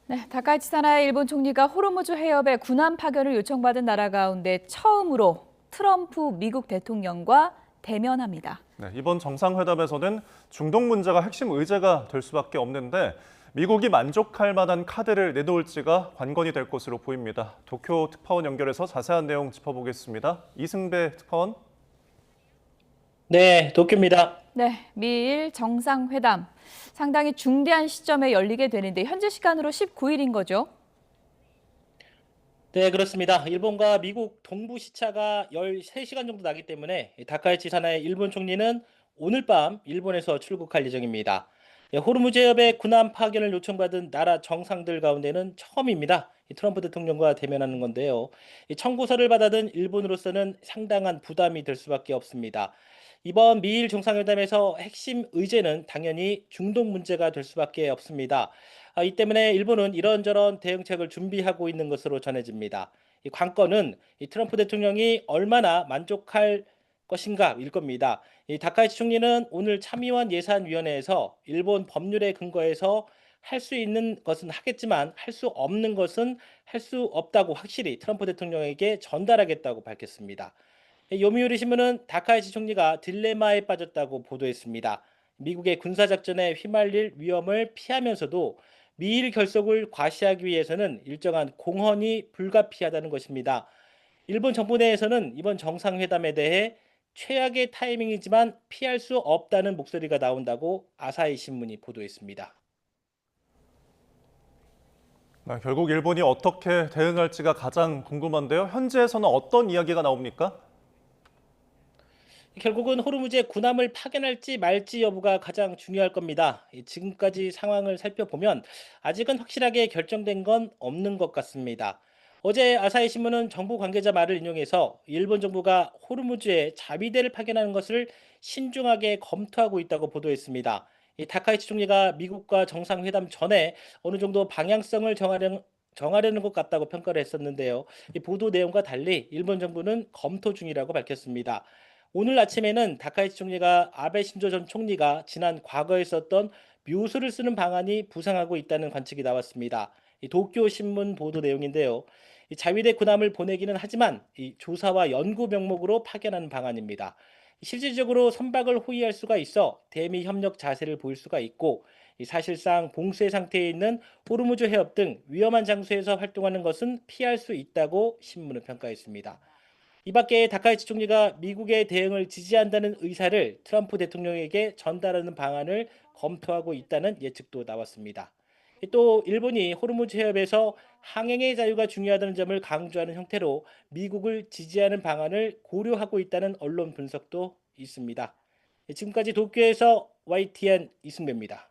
네, 다카이치 사나이 일본 총리가 호르무즈 해협에 군함 파견을 요청받은 나라 가운데 처음으로 트럼프 미국 대통령과 대면합니다. 네, 이번 정상회담에서는 중동 문제가 핵심 의제가 될 수밖에 없는데 미국이 만족할 만한 카드를 내놓을지가 관건이 될 것으로 보입니다. 도쿄 특파원 연결해서 자세한 내용 짚어보겠습니다. 이승배 특파원. 네, 도쿄입니다. 네, 미일 정상회담. 상당히 중대한 시점에 열리게 되는데 현지 시간으로 19일인 거죠. 네, 그렇습니다. 일본과 미국 동부 시차가 13시간 정도 나기 때문에 다카이치 사나이 일본 총리는 오늘 밤 일본에서 출국할 예정입니다. 호르무즈 해협에 군함 파견을 요청받은 나라 정상들 가운데는 처음입니다. 트럼프 대통령과 대면하는 건데요. 청구서를 받아든 일본으로서는 상당한 부담이 될 수밖에 없습니다. 이번 미일 정상회담에서 핵심 의제는 당연히 중동 문제가 될 수밖에 없습니다. 이 때문에 일본은 이런저런 대응책을 준비하고 있는 것으로 전해집니다. 이 관건은 이 트럼프 대통령이 얼마나 만족할 것인가일 겁니다. 이 다카이치 총리는 오늘 참의원 예산위원회에서 일본 법률에 근거해서 할 수 있는 것은 하겠지만 할 수 없는 것은 할 수 없다고 확실히 트럼프 대통령에게 전달하겠다고 밝혔습니다. 요미우리 신문은 다카이치 총리가 딜레마에 빠졌다고 보도했습니다. 미국의 군사작전에 휘말릴 위험을 피하면서도 미일 결속을 과시하기 위해서는 일정한 공헌이 불가피하다는 것입니다. 일본 정부 내에서는 이번 정상회담에 대해 최악의 타이밍이지만 피할 수 없다는 목소리가 나온다고 아사히 신문이 보도했습니다. 네, 결국 일본이 어떻게 대응할지가 가장 궁금한데요. 현지에서는 어떤 이야기가 나옵니까? 결국은 호르무즈에 군함을 파견할지 말지 여부가 가장 중요할 겁니다. 지금까지 상황을 살펴보면 아직은 확실하게 결정된 건 없는 것 같습니다. 어제 아사히 신문은 정부 관계자 말을 인용해서 일본 정부가 호르무즈에 자위대를 파견하는 것을 신중하게 검토하고 있다고 보도했습니다. 이 다카이치 총리가 미국과 정상회담 전에 어느 정도 방향성을 정하려는 것 같다고 평가를 했었는데요. 이 보도 내용과 달리 일본 정부는 검토 중이라고 밝혔습니다. 오늘 아침에는 다카이치 총리가 아베 신조 전 총리가 지난 과거에 썼던 묘수를 쓰는 방안이 부상하고 있다는 관측이 나왔습니다. 이 도쿄 신문 보도 내용인데요. 이 자위대 군함을 보내기는 하지만 이 조사와 연구 명목으로 파견하는 방안입니다. 실질적으로 선박을 호위할 수가 있어 대미 협력 자세를 보일 수가 있고 이 사실상 봉쇄 상태에 있는 호르무즈 해협 등 위험한 장소에서 활동하는 것은 피할 수 있다고 신문은 평가했습니다. 이 밖에 다카이치 총리가 미국의 대응을 지지한다는 의사를 트럼프 대통령에게 전달하는 방안을 검토하고 있다는 예측도 나왔습니다. 또 일본이 호르무즈 해협에서 항행의 자유가 중요하다는 점을 강조하는 형태로 미국을 지지하는 방안을 고려하고 있다는 언론 분석도 있습니다. 지금까지 도쿄에서 YTN 이승배입니다.